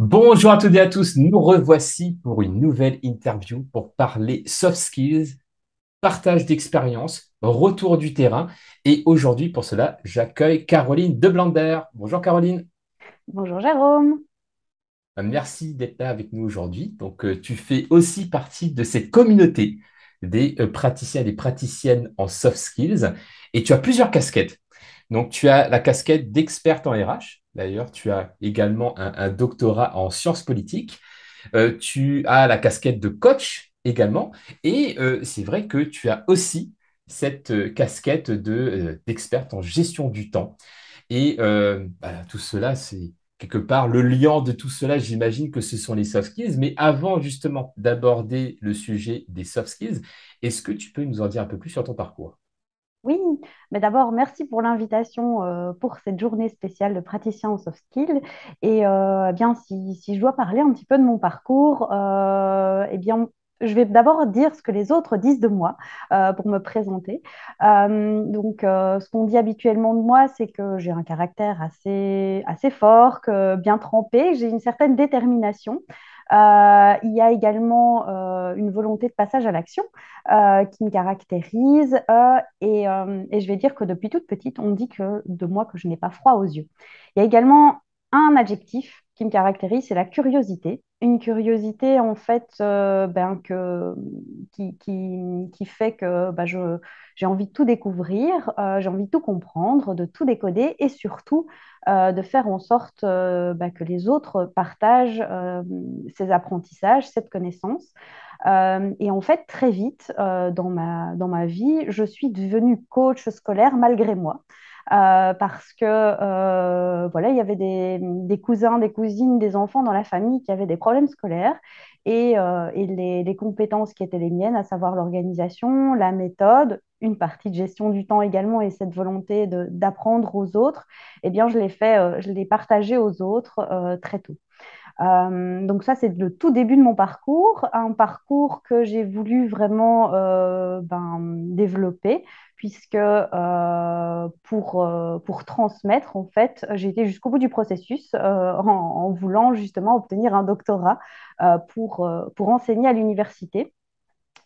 Bonjour à toutes et à tous, nous revoici pour une nouvelle interview pour parler soft skills, partage d'expérience, retour du terrain. Et aujourd'hui, pour cela, j'accueille Caroline Deblander. Bonjour Caroline. Bonjour Jérôme. Merci d'être là avec nous aujourd'hui. Tu fais aussi partie de cette communauté des praticiens et des praticiennes en soft skills et tu as plusieurs casquettes. Donc, tu as la casquette d'experte en RH. D'ailleurs, tu as également un doctorat en sciences politiques. Tu as la casquette de coach également. Et c'est vrai que tu as aussi cette casquette d'experte en gestion du temps. Et tout cela, c'est quelque part le lien de tout cela, j'imagine que ce sont les soft skills. Mais avant justement d'aborder le sujet des soft skills, est-ce que tu peux nous en dire un peu plus sur ton parcours? Oui, mais d'abord, merci pour l'invitation pour cette journée spéciale de praticien en soft skills. Et eh bien, si je dois parler un petit peu de mon parcours, eh bien, je vais d'abord dire ce que les autres disent de moi pour me présenter. Ce qu'on dit habituellement de moi, c'est que j'ai un caractère assez fort, que bien trempé, j'ai une certaine détermination. Il y a également une volonté de passage à l'action qui me caractérise. Et je vais dire que depuis toute petite, on dit que de moi que je n'ai pas froid aux yeux. Il y a également un adjectif qui me caractérise, c'est la curiosité. Une curiosité en fait qui fait que j'ai envie de tout découvrir, j'ai envie de tout comprendre, de tout décoder et surtout de faire en sorte que les autres partagent ces apprentissages, cette connaissance. Et en fait, très vite dans ma vie, je suis devenue coach scolaire malgré moi. Parce que voilà, il y avait des cousins, des cousines, des enfants dans la famille qui avaient des problèmes scolaires et les compétences qui étaient les miennes, à savoir l'organisation, la méthode, une partie de gestion du temps également et cette volonté d'apprendre aux autres, eh bien, je l'ai partagé aux autres très tôt. Donc ça, c'est le tout début de mon parcours, un parcours que j'ai voulu vraiment développer, puisque pour transmettre, en fait, j'ai été jusqu'au bout du processus en voulant justement obtenir un doctorat pour enseigner à l'université.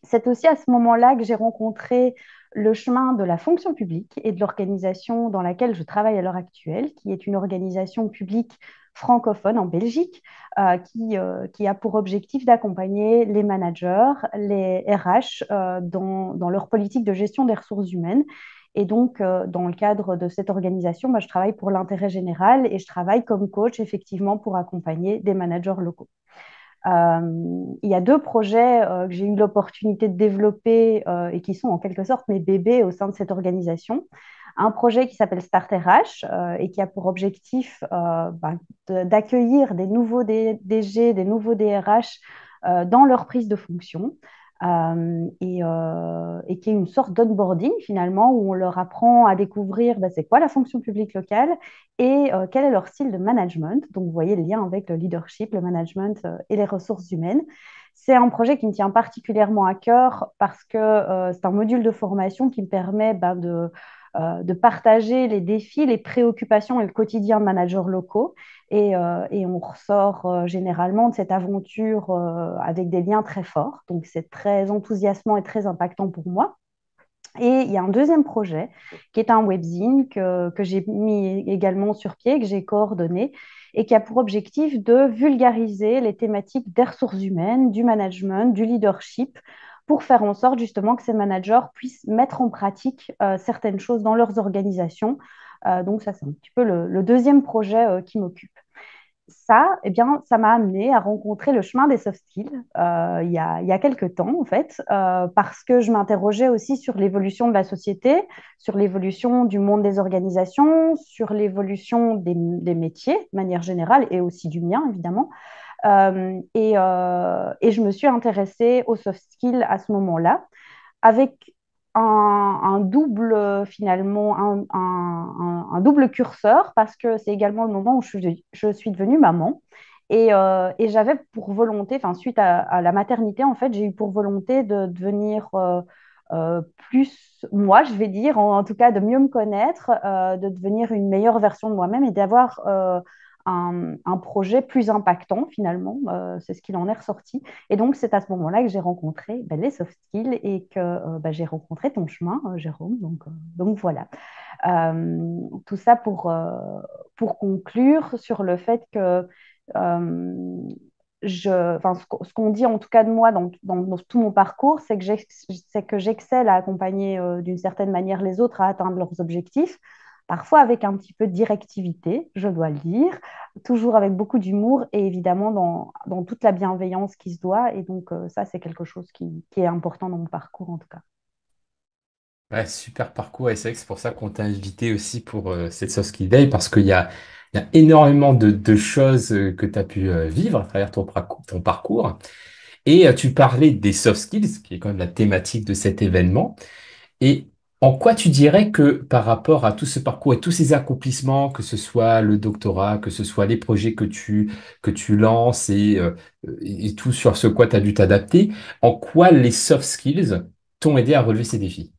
C'est aussi à ce moment-là que j'ai rencontré le chemin de la fonction publique et de l'organisation dans laquelle je travaille à l'heure actuelle, qui est une organisation publique francophone en Belgique, qui a pour objectif d'accompagner les managers, les RH dans leur politique de gestion des ressources humaines. Et donc, dans le cadre de cette organisation, je travaille pour l'intérêt général et je travaille comme coach, effectivement, pour accompagner des managers locaux. Il y a deux projets que j'ai eu l'opportunité de développer et qui sont en quelque sorte mes bébés au sein de cette organisation. Un projet qui s'appelle Start RH et qui a pour objectif d'accueillir des nouveaux DG, des nouveaux DRH dans leur prise de fonction. Et qui est une sorte d'onboarding finalement où on leur apprend à découvrir c'est quoi la fonction publique locale et quel est leur style de management. Donc, vous voyez le lien avec le leadership, le management et les ressources humaines. C'est un projet qui me tient particulièrement à cœur parce que c'est un module de formation qui me permet de partager les défis, les préoccupations et le quotidien de managers locaux. Et on ressort généralement de cette aventure avec des liens très forts. Donc, c'est très enthousiasmant et très impactant pour moi. Et il y a un deuxième projet qui est un webzine que j'ai mis également sur pied, que j'ai coordonné et qui a pour objectif de vulgariser les thématiques des ressources humaines, du management, du leadership, pour faire en sorte justement que ces managers puissent mettre en pratique certaines choses dans leurs organisations. Donc ça, c'est un petit peu le deuxième projet qui m'occupe. Ça, eh bien, ça m'a amené à rencontrer le chemin des soft skills il y a quelques temps, en fait, parce que je m'interrogeais aussi sur l'évolution de la société, sur l'évolution du monde des organisations, sur l'évolution des métiers de manière générale et aussi du mien, évidemment. Et je me suis intéressée aux soft skills à ce moment-là avec un double, finalement, un double curseur, parce que c'est également le moment où je suis devenue maman. Et j'avais pour volonté, enfin, suite à la maternité, en fait, j'ai eu pour volonté de devenir plus moi, je vais dire, en tout cas de mieux me connaître, de devenir une meilleure version de moi-même et d'avoir un projet plus impactant finalement. C'est ce qu'il en est ressorti. Et donc, c'est à ce moment-là que j'ai rencontré les soft skills et que j'ai rencontré ton chemin, Jérôme. Donc voilà. Tout ça pour conclure sur le fait que ce qu'on dit en tout cas de moi dans tout mon parcours, c'est que j'excelle à accompagner d'une certaine manière les autres à atteindre leurs objectifs, parfois avec un petit peu de directivité, je dois le dire, toujours avec beaucoup d'humour et évidemment dans toute la bienveillance qui se doit. Et donc ça, c'est quelque chose qui est important dans mon parcours en tout cas. Ouais, super parcours et c'est vrai que c'est pour ça qu'on t'a invité aussi pour cette Soft Skill Day parce qu'il y a énormément de choses que tu as pu vivre à travers ton parcours. Et tu parlais des soft skills, qui est quand même la thématique de cet événement. Et en quoi tu dirais que par rapport à tout ce parcours et tous ces accomplissements, que ce soit le doctorat, que ce soit les projets que tu lances et tout sur ce quoi tu as dû t'adapter, en quoi les soft skills t'ont aidé à relever ces défis?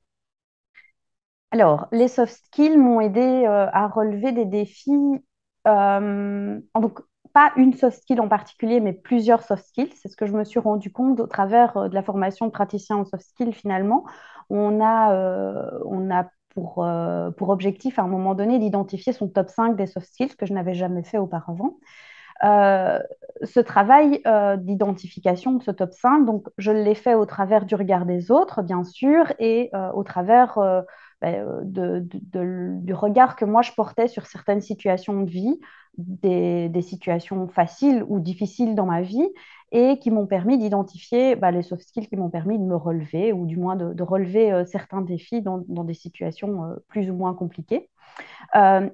Alors, les soft skills m'ont aidé à relever des défis. Donc, pas une soft skill en particulier, mais plusieurs soft skills. C'est ce que je me suis rendu compte au travers de la formation de praticien en soft skills, finalement. On a pour objectif, à un moment donné, d'identifier son top 5 des soft skills que je n'avais jamais fait auparavant. Euh, Ce travail d'identification de ce top 5, donc je l'ai fait au travers du regard des autres, bien sûr, et au travers du regard que moi je portais sur certaines situations de vie, des situations faciles ou difficiles dans ma vie, et qui m'ont permis d'identifier les soft skills qui m'ont permis de me relever, ou du moins de relever certains défis dans des situations plus ou moins compliquées.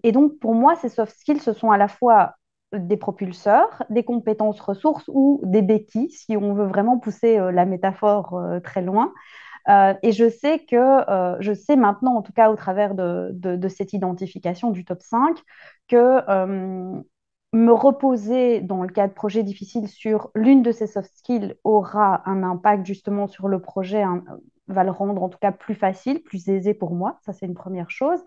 Et donc, pour moi, ces soft skills, ce sont à la fois des propulseurs, des compétences ressources ou des béquilles, si on veut vraiment pousser la métaphore très loin. Et je sais maintenant, en tout cas au travers de cette identification du top 5, que me reposer dans le cas de projets difficiles sur l'une de ces soft skills aura un impact justement sur le projet, va le rendre en tout cas plus facile, plus aisé pour moi. Ça, c'est une première chose.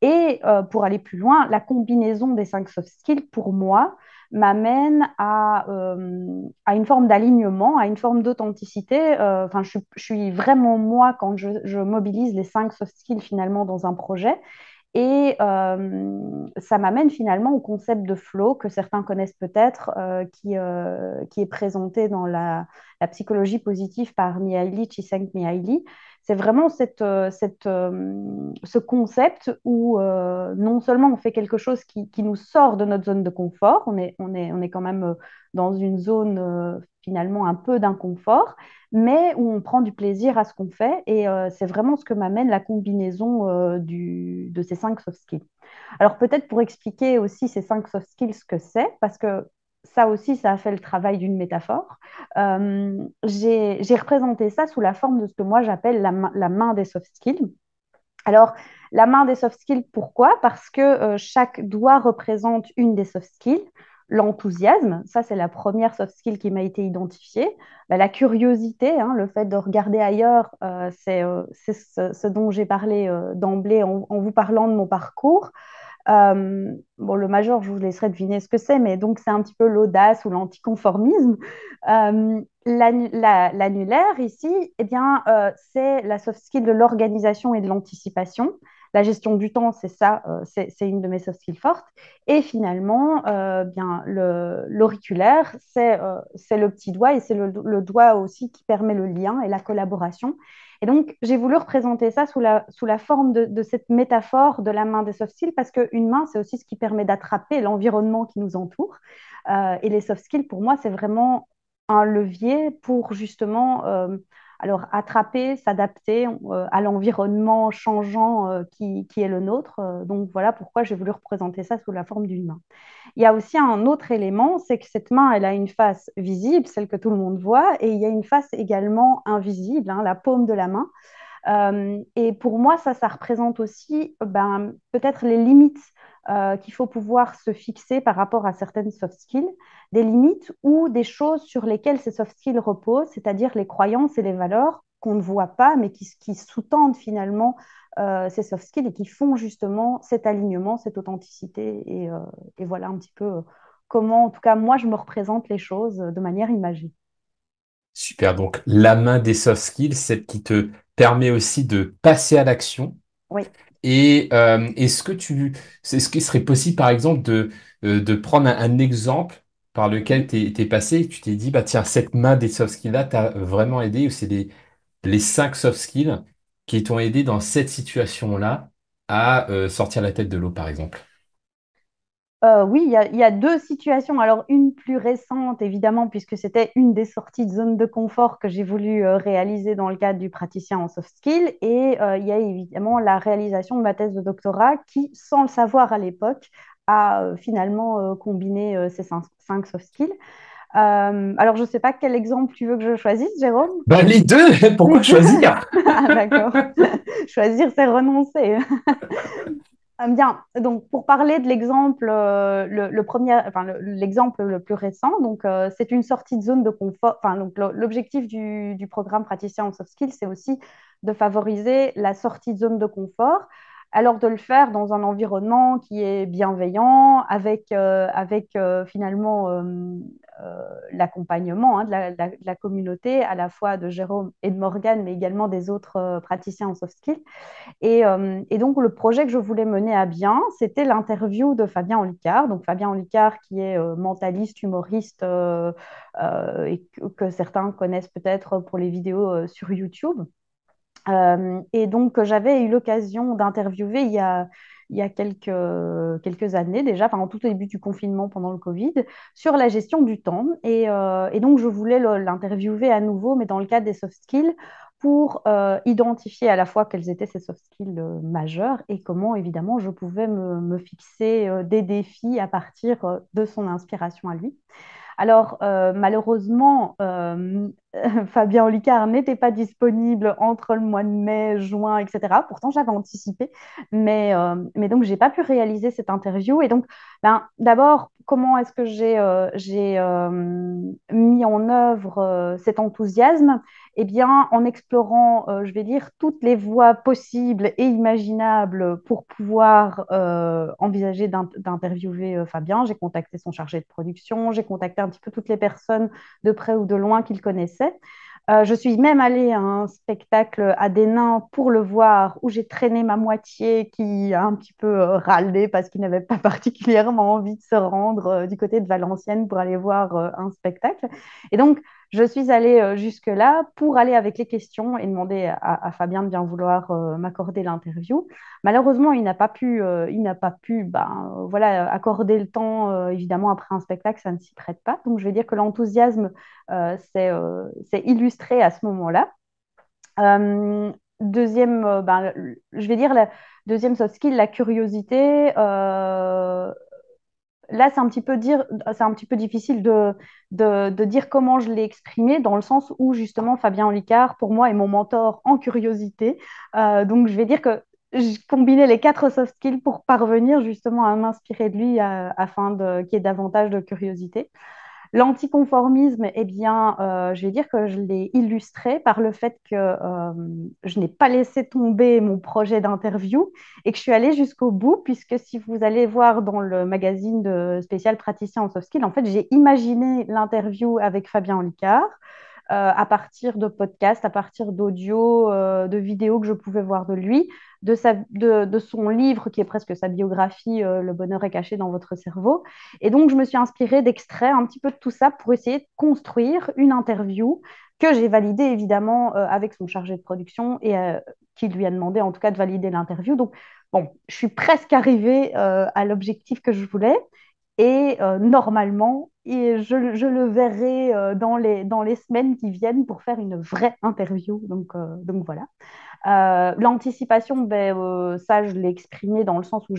Et pour aller plus loin, la combinaison des 5 soft skills, pour moi, m'amène à une forme d'alignement, à une forme d'authenticité. Enfin, je suis vraiment moi quand je mobilise les 5 soft skills finalement dans un projet. Et ça m'amène finalement au concept de flow que certains connaissent peut-être, qui est présenté dans la psychologie positive par Mihaly Csikszentmihalyi. C'est vraiment ce concept où non seulement on fait quelque chose qui nous sort de notre zone de confort, on est quand même dans une zone finalement un peu d'inconfort, mais où on prend du plaisir à ce qu'on fait. Et c'est vraiment ce que m'amène la combinaison de ces 5 soft skills. Alors peut-être pour expliquer aussi ces 5 soft skills ce que c'est, parce que ça aussi, ça a fait le travail d'une métaphore. J'ai représenté ça sous la forme de ce que moi j'appelle la main des soft skills. Alors, la main des soft skills, pourquoi? Parce que chaque doigt représente une des soft skills. L'enthousiasme, ça c'est la première soft skill qui m'a été identifiée. La curiosité, hein, le fait de regarder ailleurs, c'est ce dont j'ai parlé d'emblée en vous parlant de mon parcours. Bon, le major, je vous laisserai deviner ce que c'est, mais donc c'est un petit peu l'audace ou l'anticonformisme. L'annulaire ici, eh bien, c'est la soft skill de l'organisation et de l'anticipation. La gestion du temps, c'est ça, c'est une de mes soft skills fortes. Et finalement, bien, l'auriculaire, c'est le petit doigt et c'est le doigt aussi qui permet le lien et la collaboration. Et donc, j'ai voulu représenter ça sous la forme de cette métaphore de la main des soft skills, parce qu'une main, c'est aussi ce qui permet d'attraper l'environnement qui nous entoure. Et les soft skills, pour moi, c'est vraiment un levier pour justement alors attraper, s'adapter à l'environnement changeant qui est le nôtre. Donc voilà pourquoi j'ai voulu représenter ça sous la forme d'une main. Il y a aussi un autre élément, c'est que cette main, elle a une face visible, celle que tout le monde voit, et il y a une face également invisible, hein, la paume de la main. Et pour moi, ça représente aussi peut-être les limites qu'il faut pouvoir se fixer par rapport à certaines soft skills, des limites ou des choses sur lesquelles ces soft skills reposent, c'est-à-dire les croyances et les valeurs qu'on ne voit pas, mais qui sous-tendent finalement ces soft skills et qui font justement cet alignement, cette authenticité. Et voilà un petit peu comment, en tout cas, moi, je me représente les choses de manière imagée. Super. Donc, la main des soft skills, celle qui te permet aussi de passer à l'action. Oui. Et est-ce qu'il serait possible, par exemple, de prendre un exemple par lequel Mhm. tu es passé et que tu t'es dit, bah tiens, cette main des soft skills-là t'a vraiment aidé, ou c'est les 5 soft skills qui t'ont aidé dans cette situation-là à sortir la tête de l'eau, par exemple. Oui, il y a deux situations. Alors, une plus récente, évidemment, puisque c'était une des sorties de zone de confort que j'ai voulu réaliser dans le cadre du praticien en soft skills. Et il y a évidemment la réalisation de ma thèse de doctorat qui, sans le savoir à l'époque, a finalement combiné ces cinq soft skills. Alors, je ne sais pas quel exemple tu veux que je choisisse, Jérôme. Bah, les deux, Les pourquoi deux. choisir? Ah, d'accord. Choisir, c'est renoncer. Bien, donc pour parler de l'exemple, le premier, enfin, l'exemple le plus récent, donc c'est une sortie de zone de confort. Enfin, donc l'objectif du programme praticien en soft skills, c'est aussi de favoriser la sortie de zone de confort. Alors de le faire dans un environnement qui est bienveillant, avec finalement l'accompagnement de la communauté, à la fois de Jérôme et de Morgane, mais également des autres praticiens en soft skills. Et donc, le projet que je voulais mener à bien, c'était l'interview de Fabien Olicard. Donc, Fabien Olicard, qui est mentaliste, humoriste, et que certains connaissent peut-être pour les vidéos sur YouTube. Et donc, j'avais eu l'occasion d'interviewer il y a quelques années déjà, enfin, en tout début du confinement pendant le Covid, sur la gestion du temps. Et donc, je voulais l'interviewer à nouveau, mais dans le cadre des soft skills, pour identifier à la fois quels étaient ces soft skills majeurs et comment, évidemment, je pouvais me fixer des défis à partir de son inspiration à lui. Alors, malheureusement, Fabien Olicard n'était pas disponible entre le mois de mai, juin, etc. Pourtant, j'avais anticipé, mais donc, j'ai pas pu réaliser cette interview. Et donc, ben, d'abord, comment est-ce que j'ai mis en œuvre cet enthousiasme? Eh bien, en explorant, je vais dire, toutes les voies possibles et imaginables pour pouvoir envisager d'interviewer Fabien. J'ai contacté son chargé de production, j'ai contacté un petit peu toutes les personnes de près ou de loin qu'il connaissait. Je suis même allée à un spectacle à des nains pour le voir, où j'ai traîné ma moitié qui a un petit peu râlé parce qu'il n'avait pas particulièrement envie de se rendre du côté de Valenciennes pour aller voir un spectacle. Et donc, je suis allée jusque-là pour aller avec les questions et demander à Fabien de bien vouloir m'accorder l'interview. Malheureusement, il n'a pas pu ben, voilà, accorder le temps. Évidemment, après un spectacle, ça ne s'y prête pas. Donc, je vais dire que l'enthousiasme s'est illustré à ce moment-là. Deuxième, ben, je vais dire la deuxième soft skill, la curiosité. Là, c'est un petit peu difficile de dire comment je l'ai exprimé, dans le sens où justement Fabien Olicard, pour moi, est mon mentor en curiosité. Donc, je vais dire que je combinais les quatre soft skills pour parvenir justement à m'inspirer de lui afin qu'il y ait davantage de curiosité. L'anticonformisme, eh bien, je vais dire que je l'ai illustré par le fait que je n'ai pas laissé tomber mon projet d'interview et que je suis allée jusqu'au bout, puisque si vous allez voir dans le magazine de spécial praticien en soft skills, en fait, j'ai imaginé l'interview avec Fabien Olicard à partir de podcasts, à partir d'audio, de vidéos que je pouvais voir de lui, de son livre qui est presque sa biographie, Le bonheur est caché dans votre cerveau. Et donc, je me suis inspirée d'extraits un petit peu de tout ça pour essayer de construire une interview que j'ai validée évidemment avec son chargé de production et qui lui a demandé en tout cas de valider l'interview. Donc, bon, je suis presque arrivée à l'objectif que je voulais. Et normalement, je le verrai dans les semaines qui viennent pour faire une vraie interview. Donc voilà. L'anticipation, ben, ça, je l'ai exprimé dans le sens où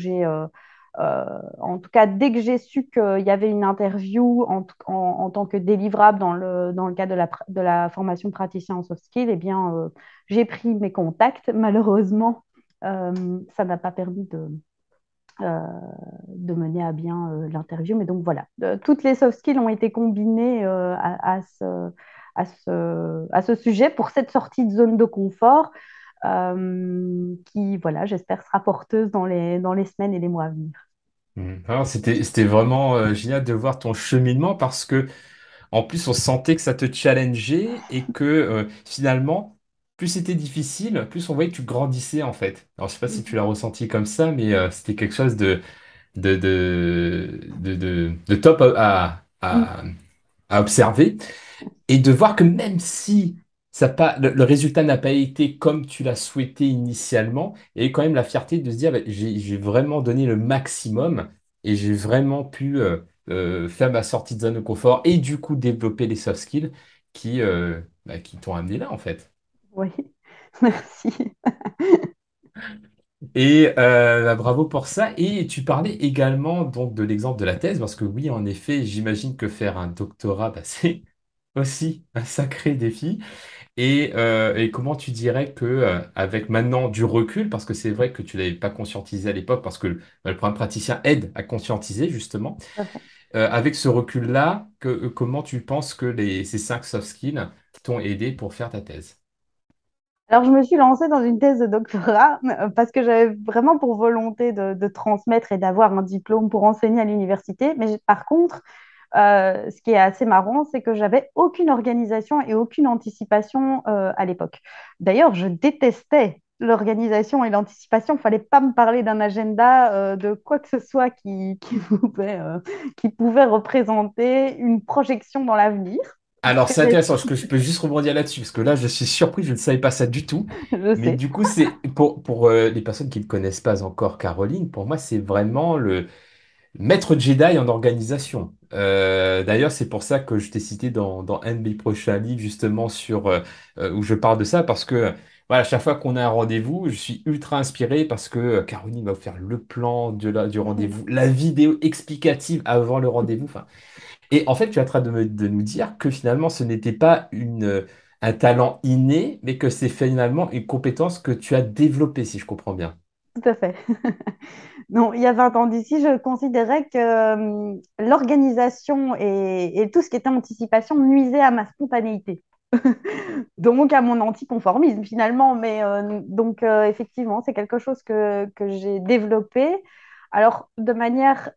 en tout cas, dès que j'ai su qu'il y avait une interview en tant que délivrable dans le cadre de la formation praticien en soft skills, eh bien, j'ai pris mes contacts. Malheureusement, ça n'a pas permis euh, de mener à bien l'interview. Mais donc voilà, toutes les soft skills ont été combinées à ce sujet pour cette sortie de zone de confort qui, voilà, j'espère sera porteuse dans les semaines et les mois à venir. Alors, c'était vraiment génial de voir ton cheminement parce que en plus, on sentait que ça te challengeait et que finalement, plus c'était difficile, plus on voyait que tu grandissais en fait. Alors, je sais pas si tu l'as ressenti comme ça, mais c'était quelque chose de top Mhm. à observer. Et de voir que même si le résultat n'a pas été comme tu l'as souhaité initialement, il y a eu quand même la fierté de se dire, bah, j'ai vraiment donné le maximum et j'ai vraiment pu faire ma sortie de zone de confort et du coup développer les soft skills qui t'ont amené là en fait. Oui, merci. Et bah, bravo pour ça. Et tu parlais également donc de l'exemple de la thèse, parce que oui, en effet, j'imagine que faire un doctorat, bah, c'est aussi un sacré défi. Et comment tu dirais que, avec maintenant du recul, parce que c'est vrai que tu l'avais pas conscientisé à l'époque, parce que le programme praticien aide à conscientiser justement, avec ce recul-là, comment tu penses que ces 5 soft skills t'ont aidé pour faire ta thèse? Alors, je me suis lancée dans une thèse de doctorat parce que j'avais vraiment pour volonté de transmettre et d'avoir un diplôme pour enseigner à l'université. Mais par contre, ce qui est assez marrant, c'est que j'avais aucune organisation et aucune anticipation à l'époque. D'ailleurs, je détestais l'organisation et l'anticipation. Il ne fallait pas me parler d'un agenda, de quoi que ce soit qui pouvait représenter une projection dans l'avenir. Parce Alors, que c'est intéressant, est-ce que je peux juste rebondir là-dessus, parce que là, je suis surpris, je ne savais pas ça du tout. je Mais sais. du coup, c'est pour les personnes qui ne connaissent pas encore Caroline, pour moi, c'est vraiment le maître Jedi en organisation. D'ailleurs, c'est pour ça que je t'ai cité dans un de mes prochains livres, justement, où je parle de ça, parce que voilà, chaque fois qu'on a un rendez-vous, je suis ultra inspiré parce que Caroline va vous faire le plan du rendez-vous, la vidéo explicative avant le rendez-vous. Enfin, et en fait, tu es en train de nous dire que finalement, ce n'était pas un talent inné, mais que c'est finalement une compétence que tu as développée, si je comprends bien. Tout à fait. Non, il y a 20 ans d'ici, je considérais que l'organisation et tout ce qui était anticipation nuisait à ma spontanéité, donc à mon anticonformisme finalement. Mais donc effectivement, c'est quelque chose que j'ai développé. Alors de manière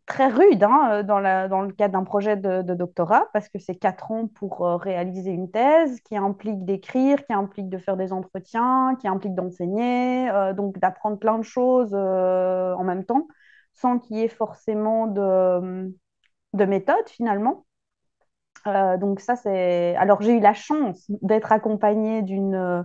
très rude hein, dans le cadre d'un projet de doctorat, parce que c'est 4 ans pour réaliser une thèse qui implique d'écrire, qui implique de faire des entretiens, qui implique d'enseigner, donc d'apprendre plein de choses en même temps, sans qu'il y ait forcément de méthode finalement. Donc ça, c'est... Alors j'ai eu la chance d'être accompagnée d'une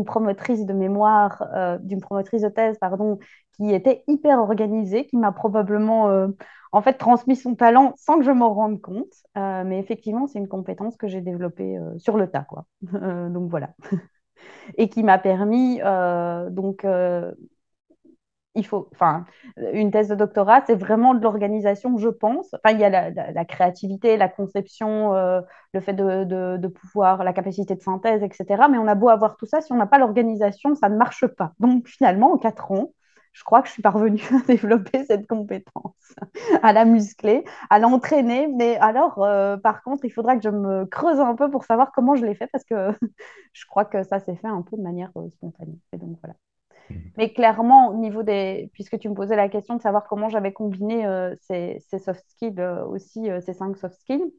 promotrice de mémoire, d'une promotrice de thèse, pardon, qui était hyper organisée, qui m'a probablement en fait transmis son talent sans que je m'en rende compte. Mais effectivement, c'est une compétence que j'ai développée sur le tas, quoi. Donc voilà. Et qui m'a permis enfin, une thèse de doctorat, c'est vraiment de l'organisation, je pense. Enfin, il y a la créativité, la conception, le fait de pouvoir, la capacité de synthèse, etc. Mais on a beau avoir tout ça, si on n'a pas l'organisation, ça ne marche pas. Donc, finalement, en 4 ans, je crois que je suis parvenue à développer cette compétence, à la muscler, à l'entraîner. Mais alors, par contre, il faudra que je me creuse un peu pour savoir comment je l'ai fait parce que je crois que ça s'est fait un peu de manière spontanée. Et donc, voilà. Mais clairement, au niveau puisque tu me posais la question de savoir comment j'avais combiné ces soft skills aussi, ces 5 soft skills,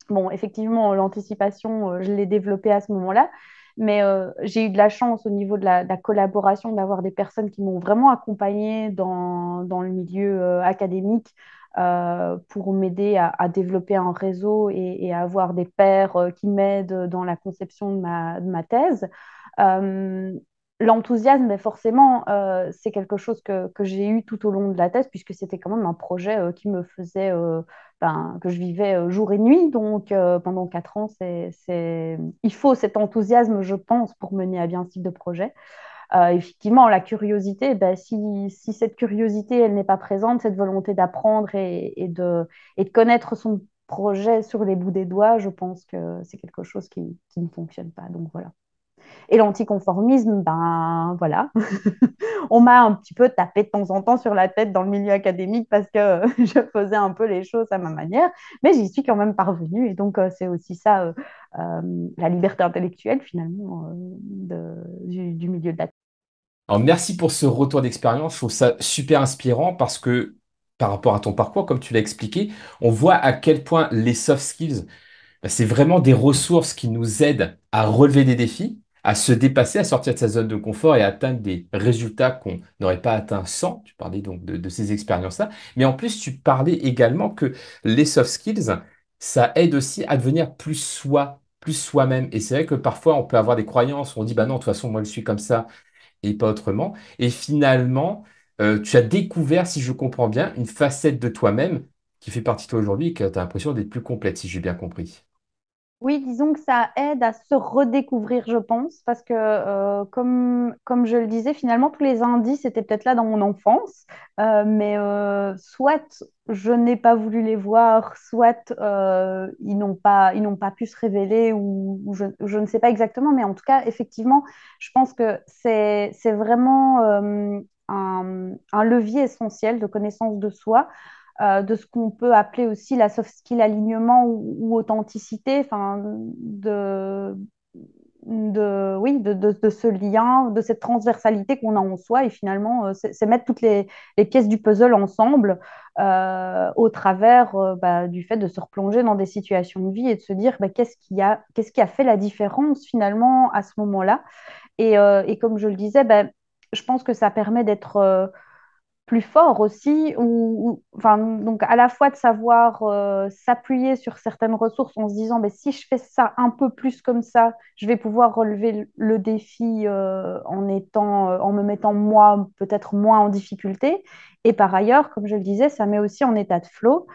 bon, effectivement, l'anticipation, je l'ai développée à ce moment-là, mais j'ai eu de la chance au niveau de la collaboration d'avoir des personnes qui m'ont vraiment accompagnée dans le milieu académique pour m'aider à développer un réseau et à avoir des pairs qui m'aident dans la conception de ma thèse. Euh, L'enthousiasme, mais forcément, c'est quelque chose que j'ai eu tout au long de la thèse, puisque c'était quand même un projet qui me faisait que je vivais jour et nuit. Donc, pendant 4 ans, il faut cet enthousiasme, je pense, pour mener à bien ce type de projet. Effectivement, la curiosité, ben, si cette curiosité, elle n'est pas présente, cette volonté d'apprendre et de connaître son projet sur les bouts des doigts, je pense que c'est quelque chose qui ne fonctionne pas. Donc, voilà. Et l'anticonformisme, ben voilà, on m'a un petit peu tapé de temps en temps sur la tête dans le milieu académique parce que je faisais un peu les choses à ma manière, mais j'y suis quand même parvenue. Et donc, c'est aussi ça, la liberté intellectuelle, finalement, du milieu de la Alors, merci pour ce retour d'expérience. Je trouve ça super inspirant parce que par rapport à ton parcours, comme tu l'as expliqué, on voit à quel point les soft skills, bah, c'est vraiment des ressources qui nous aident à relever des défis, à se dépasser, à sortir de sa zone de confort et à atteindre des résultats qu'on n'aurait pas atteints sans. Tu parlais donc de ces expériences-là. Mais en plus, tu parlais également que les soft skills, ça aide aussi à devenir plus soi, plus soi-même. Et c'est vrai que parfois, on peut avoir des croyances, on dit, bah non, de toute façon, moi, je suis comme ça et pas autrement. Et finalement, tu as découvert, si je comprends bien, une facette de toi-même qui fait partie de toi aujourd'hui et que tu as l'impression d'être plus complète, si j'ai bien compris. Oui, disons que ça aide à se redécouvrir, je pense, parce que comme je le disais, finalement, tous les indices étaient peut-être là dans mon enfance, mais soit je n'ai pas voulu les voir, soit ils n'ont pas pu se révéler, ou je ne sais pas exactement, mais en tout cas, effectivement, je pense que c'est vraiment un levier essentiel de connaissance de soi, de ce qu'on peut appeler aussi la soft skill alignement ou authenticité, enfin, oui, de ce lien, de cette transversalité qu'on a en soi. Et finalement, c'est mettre toutes les pièces du puzzle ensemble au travers bah, du fait de se replonger dans des situations de vie et de se dire bah, qu'est-ce qui a fait la différence finalement à ce moment-là. Et comme je le disais, bah, je pense que ça permet d'être plus fort aussi, enfin, donc à la fois de savoir s'appuyer sur certaines ressources en se disant, ben, si je fais ça un peu plus comme ça, je vais pouvoir relever le défi en me mettant moi peut-être moins en difficulté. Et par ailleurs, comme je le disais, ça met aussi en état de flow,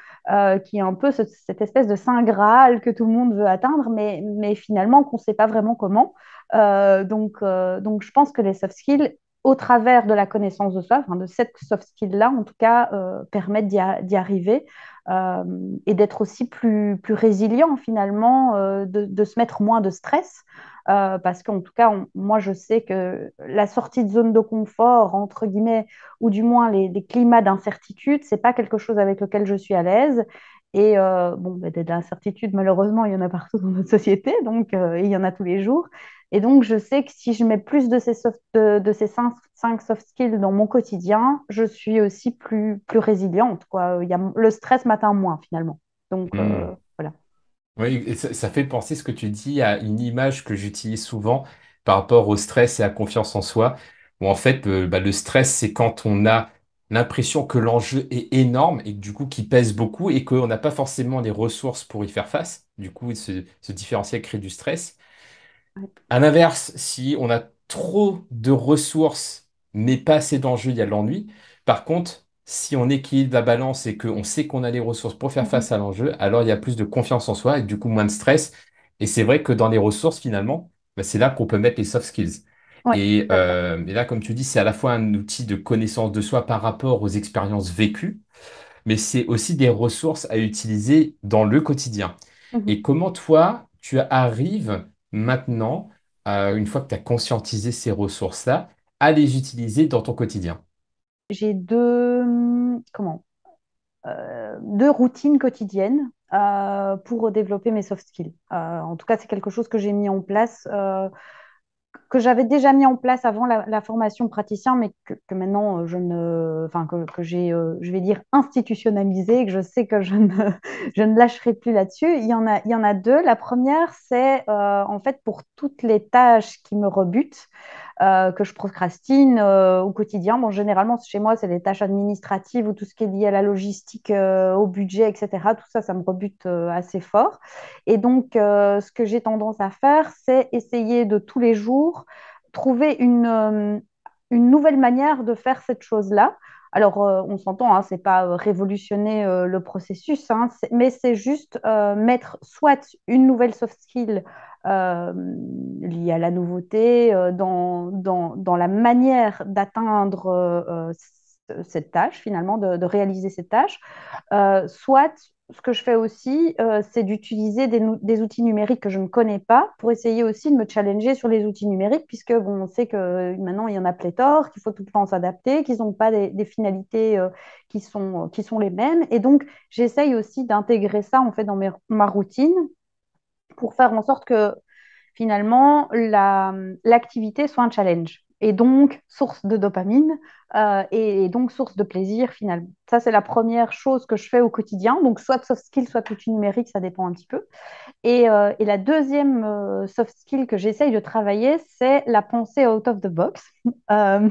qui est un peu cette espèce de saint Graal que tout le monde veut atteindre, mais finalement qu'on ne sait pas vraiment comment. Donc, je pense que les soft skills au travers de la connaissance de soi, enfin de cette soft skill-là, en tout cas, permettent d'y arriver euh, et d'être aussi plus résilient finalement, de se mettre moins de stress. Parce qu'en tout cas, moi, je sais que la sortie de zone de confort, entre guillemets, ou du moins les climats d'incertitude, c'est pas quelque chose avec lequel je suis à l'aise. Et bon, ben, de l'incertitude, malheureusement, il y en a partout dans notre société, donc il y en a tous les jours. Et donc, je sais que si je mets plus de ces cinq soft skills dans mon quotidien, je suis aussi plus résiliente, quoi. Le stress m'atteint moins, finalement. Donc, Hmm. voilà. Oui, et ça fait penser ce que tu dis à une image que j'utilise souvent par rapport au stress et à la confiance en soi, où en fait, bah, le stress, c'est quand on a l'impression que l'enjeu est énorme et que, du coup, qui pèse beaucoup et qu'on n'a pas forcément les ressources pour y faire face. Du coup, ce différentiel crée du stress. Ouais. À l'inverse, si on a trop de ressources, mais pas assez d'enjeux, il y a de l'ennui. Par contre, si on équilibre la balance et qu'on sait qu'on a les ressources pour faire Mhm. face à l'enjeu, alors il y a plus de confiance en soi et du coup moins de stress. Et c'est vrai que dans les ressources, finalement, bah, c'est là qu'on peut mettre les soft skills. Ouais, Et, tout à fait. et là, comme tu dis, c'est à la fois un outil de connaissance de soi par rapport aux expériences vécues, mais c'est aussi des ressources à utiliser dans le quotidien. Mhm. Et comment toi, tu arrives maintenant, une fois que tu as conscientisé ces ressources-là, à les utiliser dans ton quotidien? J'ai deux routines quotidiennes pour développer mes soft skills. En tout cas, c'est quelque chose que j'ai mis en place. Que j'avais déjà mis en place avant la formation praticien, mais que maintenant je ne, enfin que j'ai, je vais dire institutionnalisé, que je sais que je ne lâcherai plus là-dessus. Il y en a deux. La première, c'est en fait pour toutes les tâches qui me rebutent, que je procrastine au quotidien. Bon, généralement, chez moi, c'est des tâches administratives ou tout ce qui est lié à la logistique, au budget, etc. Tout ça, ça me rebute assez fort. Et donc, ce que j'ai tendance à faire, c'est essayer de tous les jours trouver une nouvelle manière de faire cette chose-là. Alors, on s'entend, hein, c'est pas révolutionner le processus, hein, mais c'est juste mettre soit une nouvelle soft skill euh, liée à la nouveauté, dans la manière d'atteindre cette tâche, finalement, de réaliser cette tâche, soit ce que je fais aussi, c'est d'utiliser des outils numériques que je ne connais pas pour essayer aussi de me challenger sur les outils numériques, puisque bon, on sait que maintenant il y en a pléthore, qu'il faut tout le temps s'adapter, qu'ils n'ont pas des finalités qui sont les mêmes. Et donc, j'essaye aussi d'intégrer ça en fait dans ma routine pour faire en sorte que finalement l'activité soit un challenge. et donc source de dopamine et donc source de plaisir finalement. Ça, c'est la première chose que je fais au quotidien. Donc, soit soft skill, soit outil numérique, ça dépend un petit peu. Et la deuxième soft skill que j'essaye de travailler, c'est la pensée out of the box. Euh,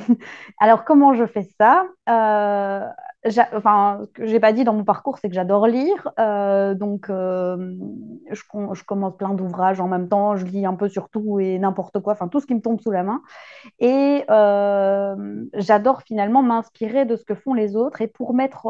alors, comment je fais ça enfin, ce que j'ai pas dit dans mon parcours, c'est que j'adore lire. Je commence plein d'ouvrages en même temps. Je lis un peu sur tout et n'importe quoi, enfin tout ce qui me tombe sous la main. Et j'adore finalement m'inspirer de ce que font les autres. Et pour mettre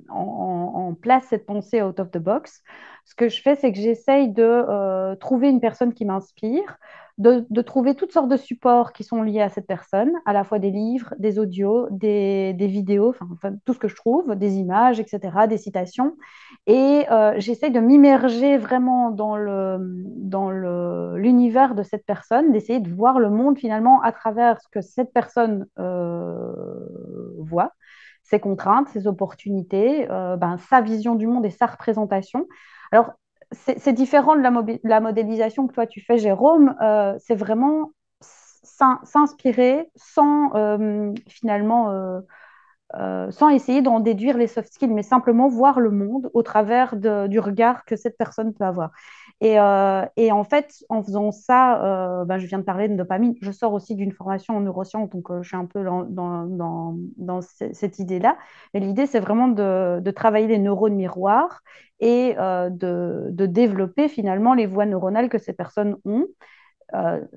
en place cette pensée out of the box, ce que je fais, c'est que j'essaye de trouver une personne qui m'inspire, de trouver toutes sortes de supports qui sont liés à cette personne, à la fois des livres, des audios, des vidéos, enfin, tout ce que je trouve, des images, etc., des citations. Et j'essaye de m'immerger vraiment dans l'univers de cette personne, d'essayer de voir le monde finalement à travers ce que cette personne voit, ses contraintes, ses opportunités, sa vision du monde et sa représentation. Alors, c'est différent de la modélisation que toi tu fais, Jérôme. C'est vraiment s'inspirer sans finalement sans essayer d'en déduire les soft skills, mais simplement voir le monde au travers du regard que cette personne peut avoir. Et en fait, en faisant ça, je viens de parler de dopamine, je sors aussi d'une formation en neurosciences, donc je suis un peu dans cette idée-là. Mais l'idée, c'est vraiment de travailler les neurones miroirs et de développer finalement les voies neuronales que ces personnes ont.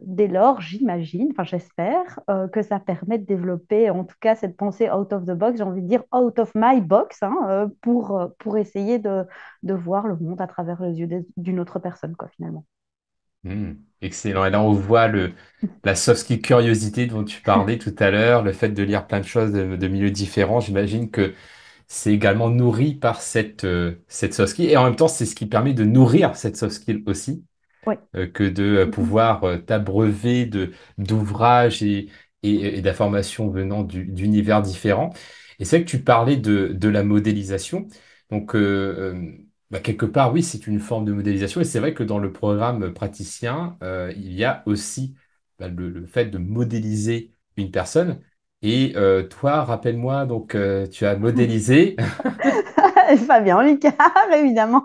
Dès lors, j'imagine, enfin j'espère, que ça permet de développer en tout cas cette pensée out of the box, j'ai envie de dire out of my box, hein, pour essayer de voir le monde à travers les yeux d'une autre personne, quoi, finalement. Excellent. Et là, on voit la soft skill curiosité dont tu parlais tout à l'heure, le fait de lire plein de choses de milieux différents. J'imagine que c'est également nourri par cette soft skill. Et en même temps, c'est ce qui permet de nourrir cette soft skill aussi, Oui. que de pouvoir t'abreuver d'ouvrages et d'informations venant d'univers différents. Et c'est vrai que tu parlais de la modélisation. Donc, quelque part, oui, c'est une forme de modélisation. Et c'est vrai que dans le programme praticien, il y a aussi le fait de modéliser une personne. Et toi, rappelle-moi, donc, tu as modélisé. Fabien Licard, évidemment.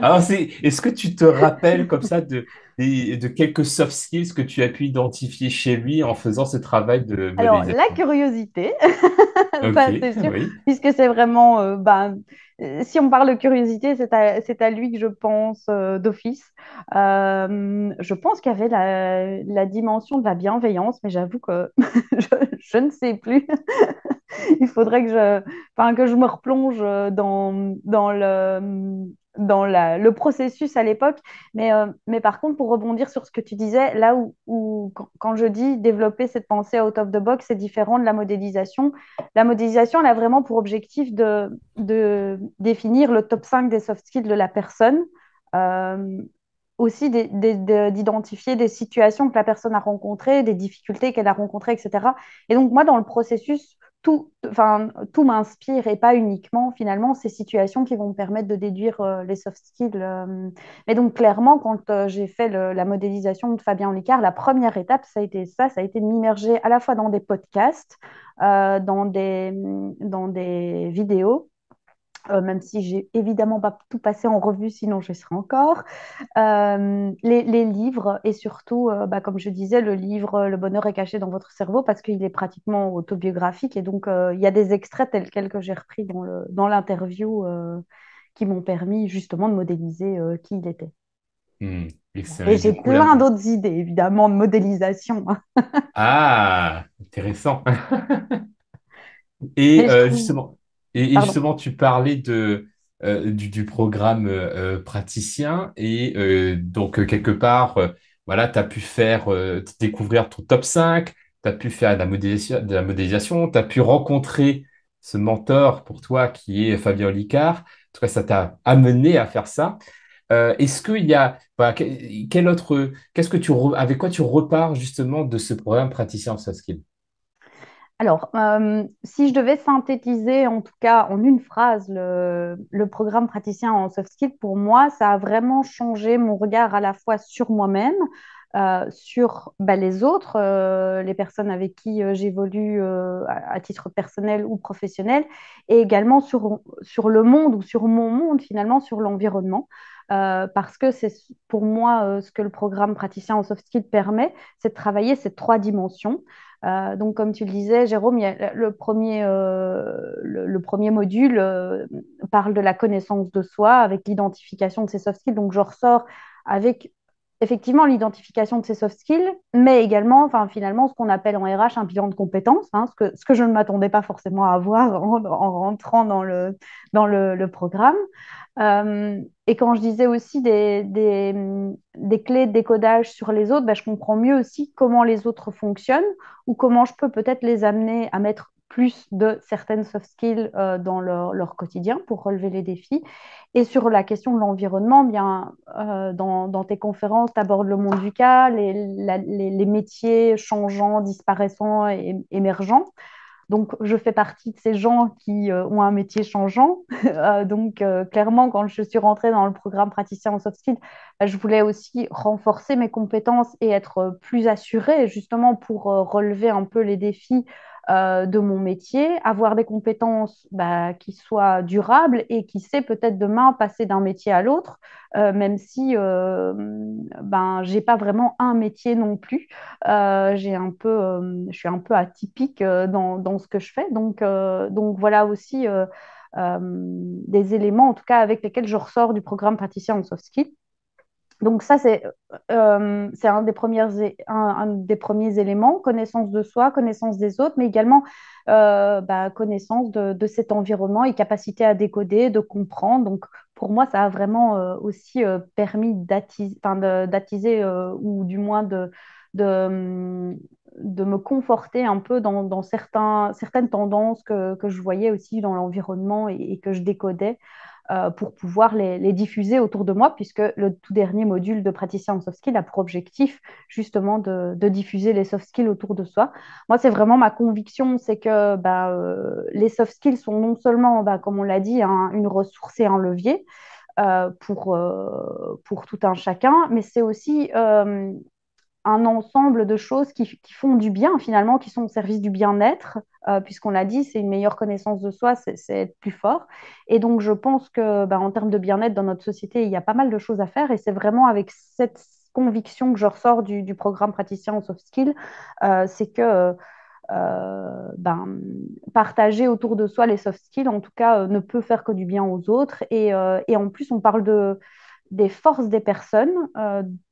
Alors, est-ce que tu te rappelles comme ça de quelques soft skills que tu as pu identifier chez lui en faisant ce travail de Alors, la modélisation? curiosité, Ok, ça c'est sûr, oui. puisque c'est vraiment, si on parle de curiosité, c'est à lui que je pense d'office. Je pense qu'il y avait la dimension de la bienveillance, mais j'avoue que je ne sais plus. Il faudrait que je me replonge dans le processus à l'époque. Mais par contre, pour rebondir sur ce que tu disais, là quand je dis développer cette pensée out of the box, c'est différent de la modélisation. La modélisation, elle a vraiment pour objectif de définir le top 5 des soft skills de la personne. Euh, Aussi d'identifier des situations que la personne a rencontrées, des difficultés qu'elle a rencontrées, etc. Et donc, moi, dans le processus, tout m'inspire et pas uniquement finalement ces situations qui vont me permettre de déduire les soft skills. Mais donc clairement, quand j'ai fait la modélisation de Fabien Licard, la première étape, ça a été de m'immerger à la fois dans des podcasts, dans des vidéos. Même si j'ai évidemment pas tout passé en revue, sinon je serai encore. Les livres et surtout, comme je disais, le livre Le bonheur est caché dans votre cerveau parce qu'il est pratiquement autobiographique et donc il y a des extraits tels quels que j'ai repris dans l'interview qui m'ont permis justement de modéliser qui il était. Excellent. Et Et j'ai du coup, là, plein d'autres idées évidemment de modélisation, hein. ah, intéressant. Et Mais je trouve, pardon. justement, tu parlais du programme praticien et donc quelque part, voilà, tu as pu faire découvrir ton top 5, tu as pu faire de la modélisation, tu as pu rencontrer ce mentor pour toi qui est Fabien Olicard. En tout cas, ça t'a amené à faire ça. Est-ce qu'il y a, voilà, quel autre, avec quoi tu repars justement de ce programme praticien en soft skills? Alors, si je devais synthétiser, en tout cas en une phrase, le programme praticien en soft skills, pour moi, ça a vraiment changé mon regard à la fois sur moi-même, sur les autres, les personnes avec qui j'évolue à titre personnel ou professionnel, et également sur le monde ou sur mon monde, finalement, sur l'environnement. Parce que c'est pour moi ce que le programme praticien en soft skills permet, c'est de travailler ces trois dimensions. Donc, comme tu le disais, Jérôme, il y a le premier module parle de la connaissance de soi avec l'identification de ces soft skills. Donc, je ressors avec effectivement l'identification de ces soft skills, mais également, enfin, finalement, ce qu'on appelle en RH un bilan de compétences, hein, ce que je ne m'attendais pas forcément à avoir en rentrant dans le programme. Et quand je disais aussi des clés de décodage sur les autres, je comprends mieux aussi comment les autres fonctionnent ou comment je peux peut-être les amener à mettre plus de certaines soft skills dans leur quotidien pour relever les défis. Et sur la question de l'environnement, bien, dans tes conférences, tu abordes le monde VUCA, les métiers changeants, disparaissants et émergents. Donc, je fais partie de ces gens qui ont un métier changeant. Donc, clairement, quand je suis rentrée dans le programme praticien en soft skills, je voulais aussi renforcer mes compétences et être plus assurée, justement, pour relever un peu les défis de mon métier, avoir des compétences qui soient durables et qui sait peut-être demain passer d'un métier à l'autre, même si j'ai pas vraiment un métier non plus. Je suis un peu atypique dans ce que je fais. Donc voilà aussi des éléments, en tout cas, avec lesquels je ressors du programme praticien en soft skills. Donc ça, c'est un des premiers éléments, connaissance de soi, connaissance des autres, mais également connaissance de cet environnement et capacité à décoder, de comprendre. Donc pour moi, ça a vraiment aussi permis d'attiser ou du moins de me conforter un peu dans certaines tendances que je voyais aussi dans l'environnement et que je décodais pour pouvoir les diffuser autour de moi, puisque le tout dernier module de praticien en soft skills a pour objectif justement de diffuser les soft skills autour de soi. Moi, c'est vraiment ma conviction, c'est que les soft skills sont non seulement, comme on l'a dit, une ressource et un levier pour tout un chacun, mais c'est aussi un ensemble de choses qui font du bien finalement, qui sont au service du bien-être, puisqu'on l'a dit, c'est une meilleure connaissance de soi, c'est être plus fort. Et donc je pense que en termes de bien-être dans notre société, il y a pas mal de choses à faire et c'est vraiment avec cette conviction que je ressors du programme praticien en soft skills, c'est que partager autour de soi les soft skills, en tout cas, ne peut faire que du bien aux autres. Et en plus, on parle des forces des personnes,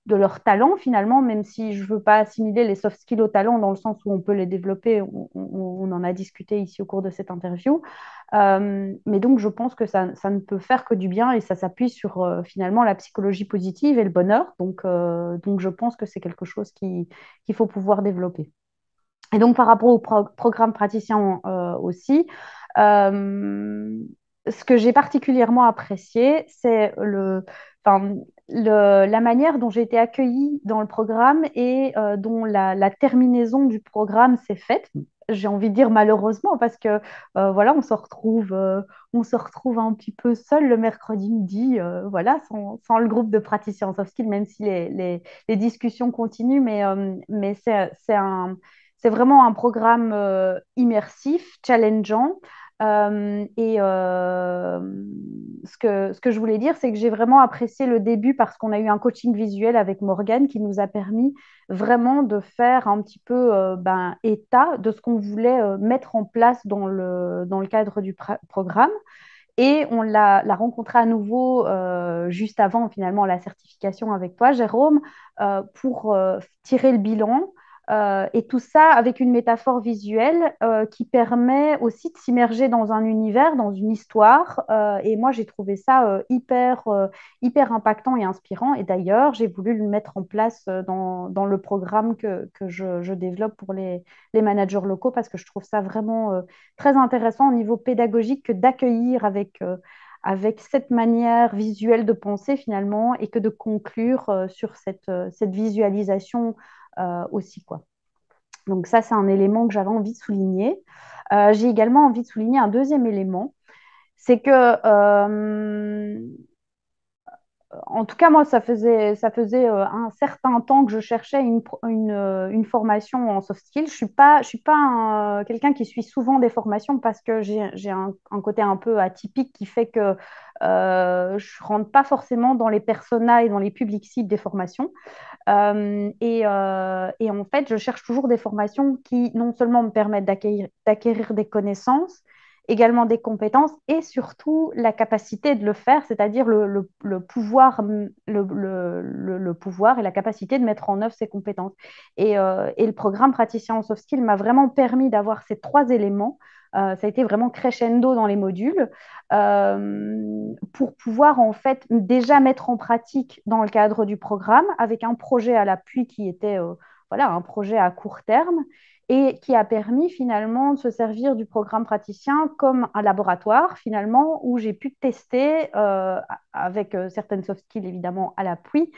de leurs talents finalement, même si je ne veux pas assimiler les soft skills aux talents dans le sens où on peut les développer, on en a discuté ici au cours de cette interview. Mais donc je pense que ça ne peut faire que du bien et ça s'appuie sur finalement la psychologie positive et le bonheur. Donc je pense que c'est quelque chose qu'il faut pouvoir développer. Et donc par rapport au programme praticien aussi, euh, ce que j'ai particulièrement apprécié, c'est la manière dont j'ai été accueillie dans le programme et dont la terminaison du programme s'est faite. J'ai envie de dire malheureusement parce que voilà, on se retrouve un petit peu seul le mercredi midi, voilà, sans le groupe de praticiens en soft skills, même si les discussions continuent, mais c'est vraiment un programme immersif, challengeant. Ce que je voulais dire, c'est que j'ai vraiment apprécié le début parce qu'on a eu un coaching visuel avec Morgane qui nous a permis vraiment de faire un petit peu état de ce qu'on voulait mettre en place dans le cadre du programme. Et on l'a rencontré à nouveau juste avant finalement la certification avec toi, Jérôme, pour tirer le bilan. Et tout ça avec une métaphore visuelle qui permet aussi de s'immerger dans un univers, dans une histoire. Et moi, j'ai trouvé ça hyper impactant et inspirant. Et d'ailleurs, j'ai voulu le mettre en place dans le programme que je développe pour les managers locaux parce que je trouve ça vraiment très intéressant au niveau pédagogique que d'accueillir avec cette manière visuelle de penser finalement et que de conclure sur cette visualisation aussi, quoi. Donc ça, c'est un élément que j'avais envie de souligner. J'ai également envie de souligner un deuxième élément, c'est que En tout cas, moi, ça faisait un certain temps que je cherchais une formation en soft skills. Je suis pas quelqu'un qui suit souvent des formations parce que j'ai un côté un peu atypique qui fait que je rentre pas forcément dans les personas et dans les publics cibles des formations. Et en fait, je cherche toujours des formations qui non seulement me permettent d'acquérir des connaissances, également des compétences et surtout la capacité de le faire, c'est-à-dire le pouvoir, le pouvoir et la capacité de mettre en œuvre ces compétences. Et le programme praticien en soft skills m'a vraiment permis d'avoir ces trois éléments. Ça a été vraiment crescendo dans les modules pour pouvoir en fait déjà mettre en pratique dans le cadre du programme avec un projet à l'appui qui était voilà, un projet à court terme et qui a permis finalement de se servir du programme praticien comme un laboratoire finalement où j'ai pu tester avec certaines soft skills évidemment à l'appui,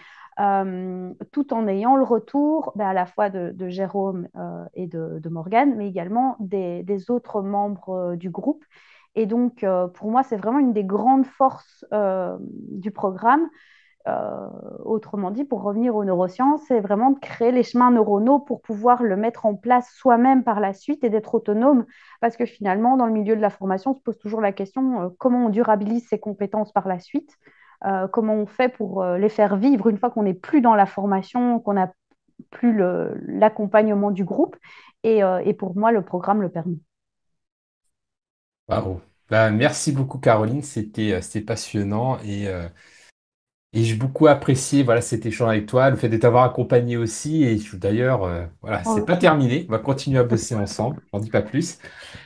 tout en ayant le retour à la fois de Jérôme et de Morgane, mais également des autres membres du groupe. Et donc, pour moi, c'est vraiment une des grandes forces du programme. Euh, Autrement dit, pour revenir aux neurosciences, c'est vraiment de créer les chemins neuronaux pour pouvoir le mettre en place soi-même par la suite et d'être autonome. Parce que finalement, dans le milieu de la formation, on se pose toujours la question comment on durabilise ses compétences par la suite, comment on fait pour les faire vivre une fois qu'on n'est plus dans la formation, qu'on n'a plus l'accompagnement du groupe. Et pour moi, le programme le permet. Waouh. Bah, merci beaucoup, Caroline. C'était passionnant et j'ai beaucoup apprécié voilà, cet échange avec toi, le fait de t'avoir accompagné aussi. Et d'ailleurs, voilà, c'est pas Ok. terminé. On va continuer à bosser ensemble. J'en dis pas plus.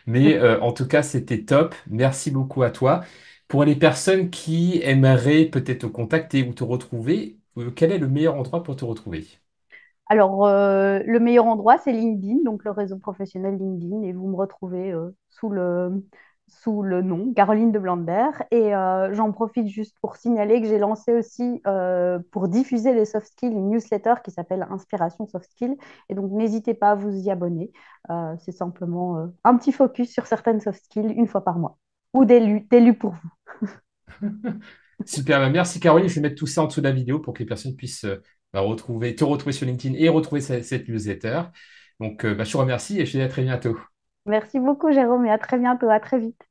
Mais en tout cas, c'était top. Merci beaucoup à toi. Pour les personnes qui aimeraient peut-être te contacter ou te retrouver, quel est le meilleur endroit pour te retrouver? Alors, le meilleur endroit, c'est LinkedIn, donc le réseau professionnel LinkedIn, et vous me retrouvez sous le nom Caroline de Blander. Et j'en profite juste pour signaler que j'ai lancé aussi, pour diffuser les soft skills, une newsletter qui s'appelle Inspiration Soft Skills. Et donc, n'hésitez pas à vous y abonner. C'est simplement un petit focus sur certaines soft skills une fois par mois, ou des lus pour vous. Super, bah, merci Caroline. Je vais mettre tout ça en dessous de la vidéo pour que les personnes puissent te retrouver sur LinkedIn et retrouver cette newsletter. Donc, je te remercie et je te dis à très bientôt. Merci beaucoup, Jérôme, et à très bientôt, à très vite.